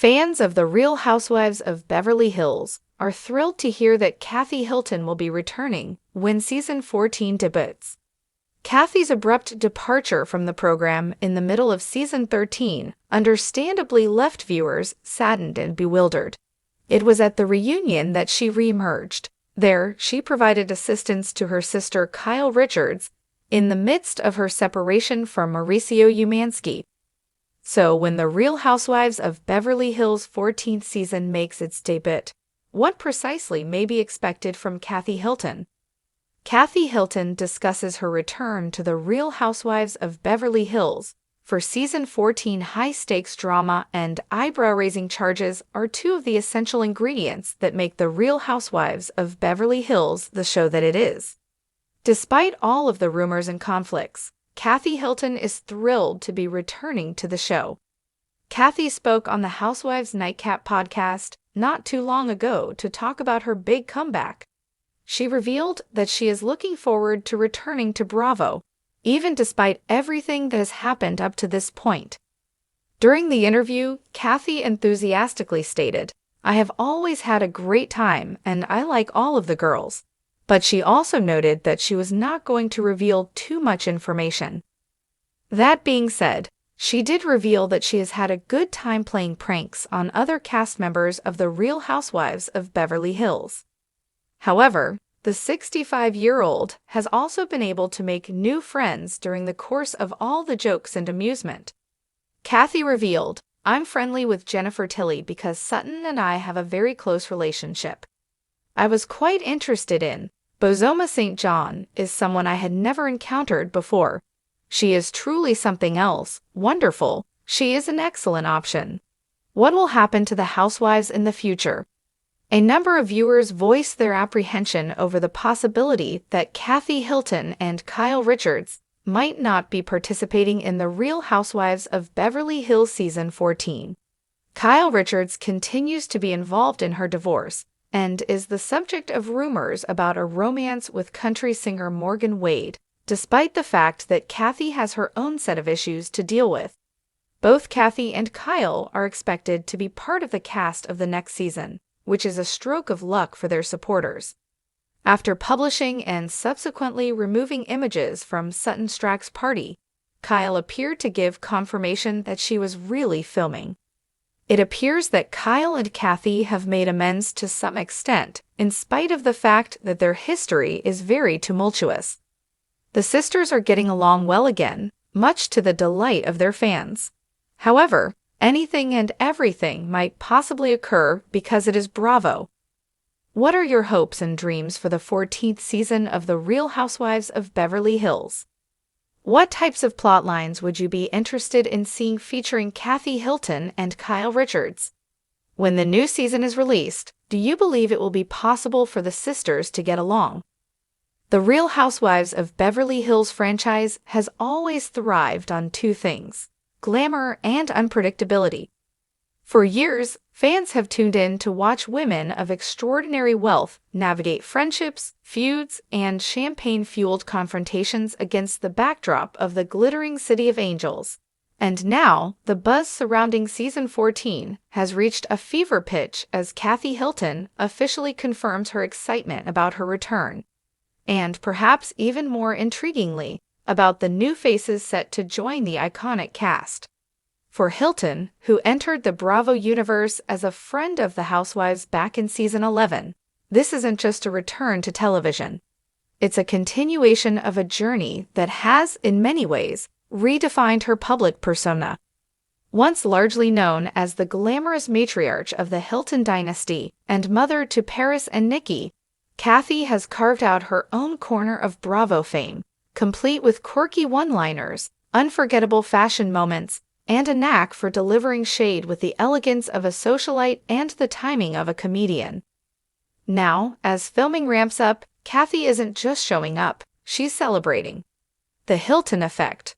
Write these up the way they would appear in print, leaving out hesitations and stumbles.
Fans of The Real Housewives of Beverly Hills are thrilled to hear that Kathy Hilton will be returning when Season 14 debuts. Kathy's abrupt departure from the program in the middle of Season 13 understandably left viewers saddened and bewildered. It was at the reunion that she re-emerged. There, she provided assistance to her sister Kyle Richards in the midst of her separation from Mauricio Umansky. So when The Real Housewives of Beverly Hills 14th season makes its debut, what precisely may be expected from Kathy Hilton? Kathy Hilton discusses her return to The Real Housewives of Beverly Hills for Season 14. High-stakes drama and eyebrow-raising charges are two of the essential ingredients that make The Real Housewives of Beverly Hills the show that it is. Despite all of the rumors and conflicts, Kathy Hilton is thrilled to be returning to the show. Kathy spoke on the Housewives Nightcap podcast not too long ago to talk about her big comeback. She revealed that she is looking forward to returning to Bravo, even despite everything that has happened up to this point. During the interview, Kathy enthusiastically stated, "I have always had a great time and I like all of the girls." But she also noted that she was not going to reveal too much information. That being said, she did reveal that she has had a good time playing pranks on other cast members of The Real Housewives of Beverly Hills. However, the 65-year-old has also been able to make new friends during the course of all the jokes and amusement. Kathy revealed, "I'm friendly with Jennifer Tilly because Sutton and I have a very close relationship. I was quite interested in Bozoma St. John is someone I had never encountered before. She is truly something else, wonderful. She is an excellent option. What will happen to the housewives in the future?" A number of viewers voiced their apprehension over the possibility that Kathy Hilton and Kyle Richards might not be participating in The Real Housewives of Beverly Hills Season 14. Kyle Richards continues to be involved in her divorce and is the subject of rumors about a romance with country singer Morgan Wade, despite the fact that Kathy has her own set of issues to deal with. Both Kathy and Kyle are expected to be part of the cast of the next season, which is a stroke of luck for their supporters. After publishing and subsequently removing images from Sutton Stracke's party, Kyle appeared to give confirmation that she was really filming. It appears that Kyle and Kathy have made amends to some extent, in spite of the fact that their history is very tumultuous. The sisters are getting along well again, much to the delight of their fans. However, anything and everything might possibly occur because it is Bravo. What are your hopes and dreams for the 14th season of The Real Housewives of Beverly Hills? What types of plot lines would you be interested in seeing featuring Kathy Hilton and Kyle Richards? When the new season is released, do you believe it will be possible for the sisters to get along? The Real Housewives of Beverly Hills franchise has always thrived on two things: glamour and unpredictability. For years, fans have tuned in to watch women of extraordinary wealth navigate friendships, feuds, and champagne-fueled confrontations against the backdrop of the glittering City of Angels. And now, the buzz surrounding Season 14 has reached a fever pitch as Kathy Hilton officially confirms her excitement about her return. And perhaps even more intriguingly, about the new faces set to join the iconic cast. For Hilton, who entered the Bravo universe as a friend of the Housewives back in Season 11, this isn't just a return to television. It's a continuation of a journey that has, in many ways, redefined her public persona. Once largely known as the glamorous matriarch of the Hilton dynasty and mother to Paris and Nikki, Kathy has carved out her own corner of Bravo fame, complete with quirky one-liners, unforgettable fashion moments, and a knack for delivering shade with the elegance of a socialite and the timing of a comedian. Now, as filming ramps up, Kathy isn't just showing up, she's celebrating. The Hilton effect.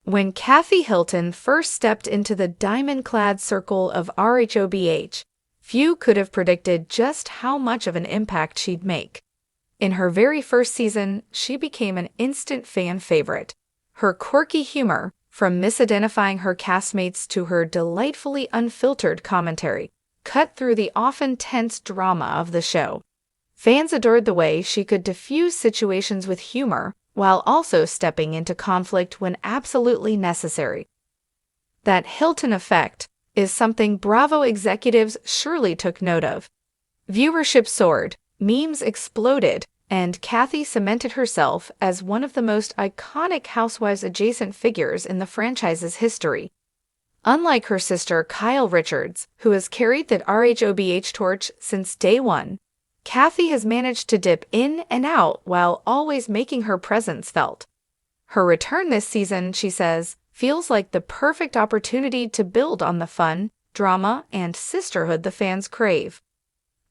When Kathy Hilton first stepped into the diamond-clad circle of RHOBH, few could have predicted just how much of an impact she'd make. In her very first season, she became an instant fan favorite. Her quirky humor, from misidentifying her castmates to her delightfully unfiltered commentary, cut through the often tense drama of the show. Fans adored the way she could diffuse situations with humor while also stepping into conflict when absolutely necessary. That Hilton effect is something Bravo executives surely took note of. Viewership soared, memes exploded, and Kathy cemented herself as one of the most iconic Housewives-adjacent figures in the franchise's history. Unlike her sister Kyle Richards, who has carried the RHOBH torch since day one, Kathy has managed to dip in and out while always making her presence felt. Her return this season, she says, feels like the perfect opportunity to build on the fun, drama, and sisterhood the fans crave.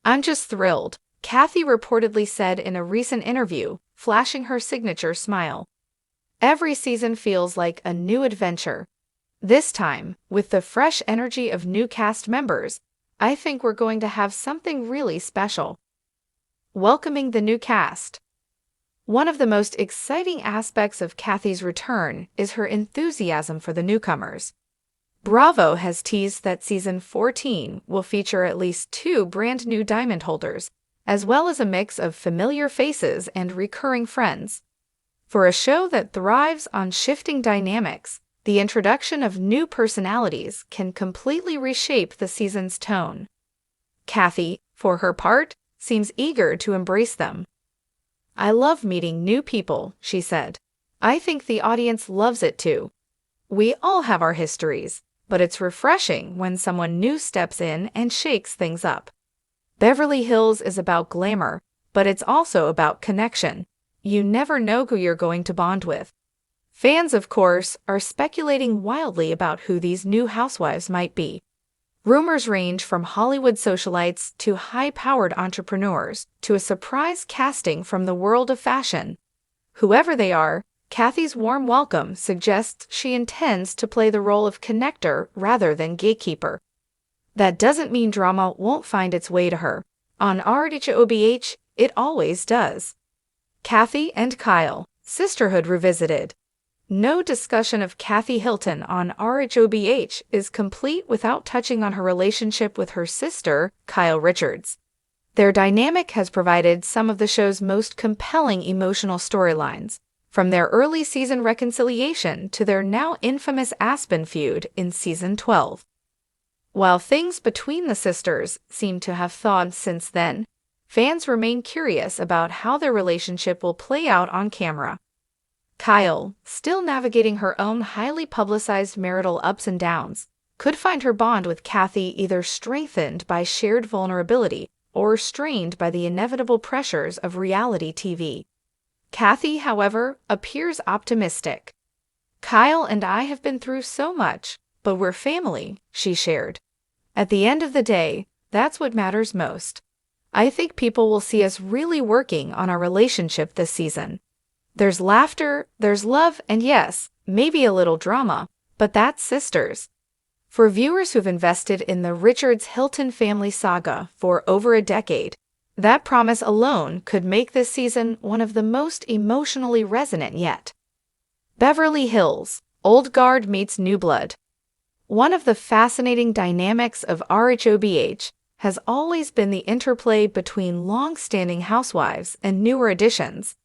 "I'm just thrilled," Kathy reportedly said in a recent interview, flashing her signature smile. "Every season feels like a new adventure. This time, with the fresh energy of new cast members, I think we're going to have something really special." Welcoming the new cast. One of the most exciting aspects of Kathy's return is her enthusiasm for the newcomers. Bravo has teased that season 14 will feature at least 2 brand new diamond holders, as well as a mix of familiar faces and recurring friends. For a show that thrives on shifting dynamics, the introduction of new personalities can completely reshape the season's tone. Kathy, for her part, seems eager to embrace them. "I love meeting new people," she said. "I think the audience loves it too. We all have our histories, but it's refreshing when someone new steps in and shakes things up. Beverly Hills is about glamour, but it's also about connection. You never know who you're going to bond with." Fans, of course, are speculating wildly about who these new housewives might be. Rumors range from Hollywood socialites to high-powered entrepreneurs to a surprise casting from the world of fashion. Whoever they are, Kathy's warm welcome suggests she intends to play the role of connector rather than gatekeeper. That doesn't mean drama won't find its way to her. On RHOBH, it always does. Kathy and Kyle, Sisterhood Revisited. No discussion of Kathy Hilton on RHOBH is complete without touching on her relationship with her sister, Kyle Richards. Their dynamic has provided some of the show's most compelling emotional storylines, from their early season reconciliation to their now infamous Aspen feud in season 12. While things between the sisters seem to have thawed since then, fans remain curious about how their relationship will play out on camera. Kyle, still navigating her own highly publicized marital ups and downs, could find her bond with Kathy either strengthened by shared vulnerability or strained by the inevitable pressures of reality TV. Kathy, however, appears optimistic. "Kyle and I have been through so much, but we're family," she shared. "At the end of the day, that's what matters most. I think people will see us really working on our relationship this season. There's laughter, there's love, and yes, maybe a little drama, but that's sisters." For viewers who've invested in the Richards-Hilton family saga for over a decade, that promise alone could make this season one of the most emotionally resonant yet. Beverly Hills, Old Guard meets New Blood. One of the fascinating dynamics of RHOBH has always been the interplay between long-standing housewives and newer additions.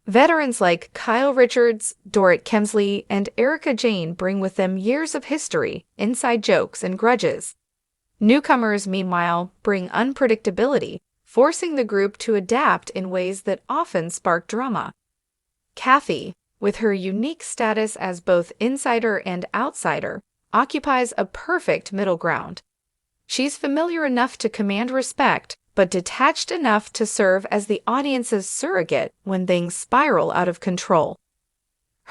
Veterans like Kyle Richards, Dorrit Kemsley, and Erica Jane bring with them years of history, inside jokes, and grudges. Newcomers, meanwhile, bring unpredictability, forcing the group to adapt in ways that often spark drama. Kathy, with her unique status as both insider and outsider, occupies a perfect middle ground. She's familiar enough to command respect, but detached enough to serve as the audience's surrogate when things spiral out of control.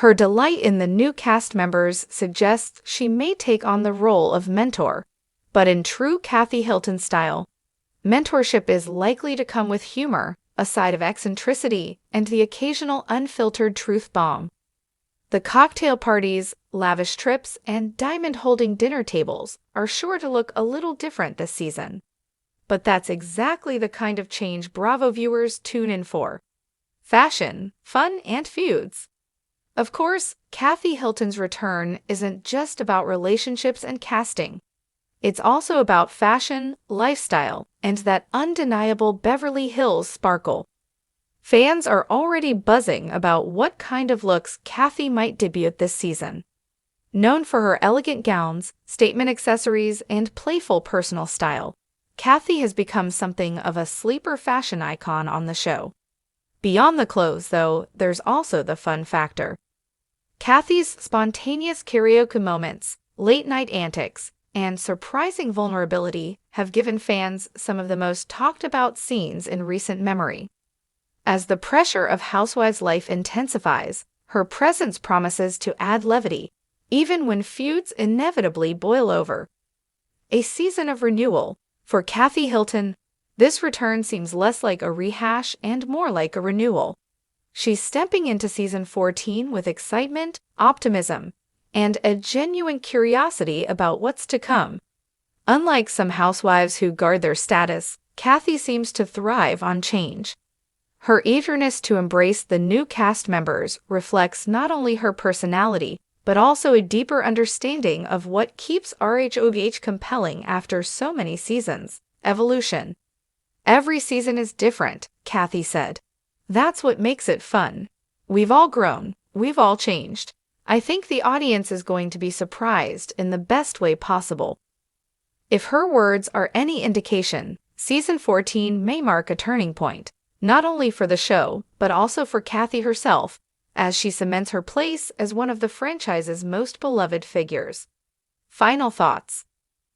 Her delight in the new cast members suggests she may take on the role of mentor, but in true Kathy Hilton style. Mentorship is likely to come with humor, a side of eccentricity, and the occasional unfiltered truth bomb. The cocktail parties, lavish trips, and diamond-holding dinner tables are sure to look a little different this season. But that's exactly the kind of change Bravo viewers tune in for. Fashion, fun, and feuds. Of course, Kathy Hilton's return isn't just about relationships and casting. It's also about fashion, lifestyle, and that undeniable Beverly Hills sparkle. Fans are already buzzing about what kind of looks Kathy might debut this season. Known for her elegant gowns, statement accessories, and playful personal style, Kathy has become something of a sleeper fashion icon on the show. Beyond the clothes, though, there's also the fun factor. Kathy's spontaneous karaoke moments, late-night antics, and surprising vulnerability have given fans some of the most talked-about scenes in recent memory. As the pressure of Housewives' life intensifies, her presence promises to add levity, even when feuds inevitably boil over. A season of renewal. For Kathy Hilton, this return seems less like a rehash and more like a renewal. She's stepping into season 14 with excitement, optimism, and a genuine curiosity about what's to come. Unlike some housewives who guard their status, Kathy seems to thrive on change. Her eagerness to embrace the new cast members reflects not only her personality, but also a deeper understanding of what keeps RHOBH compelling after so many seasons: evolution. Every season is different, Kathy said. That's what makes it fun. We've all grown, we've all changed. I think the audience is going to be surprised in the best way possible. If her words are any indication, season 14 may mark a turning point, not only for the show, but also for Kathy herself, as she cements her place as one of the franchise's most beloved figures. Final thoughts.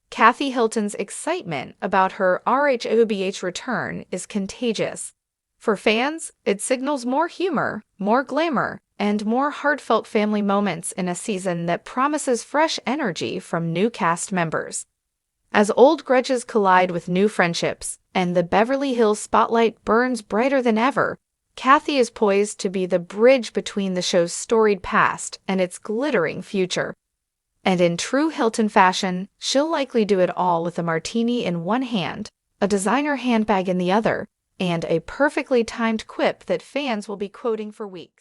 Kathy Hilton's excitement about her RHOBH return is contagious. For fans, it signals more humor, more glamour, and more heartfelt family moments in a season that promises fresh energy from new cast members. As old grudges collide with new friendships, and the Beverly Hills spotlight burns brighter than ever, Kathy is poised to be the bridge between the show's storied past and its glittering future. And in true Hilton fashion, she'll likely do it all with a martini in one hand, a designer handbag in the other, and a perfectly timed quip that fans will be quoting for weeks.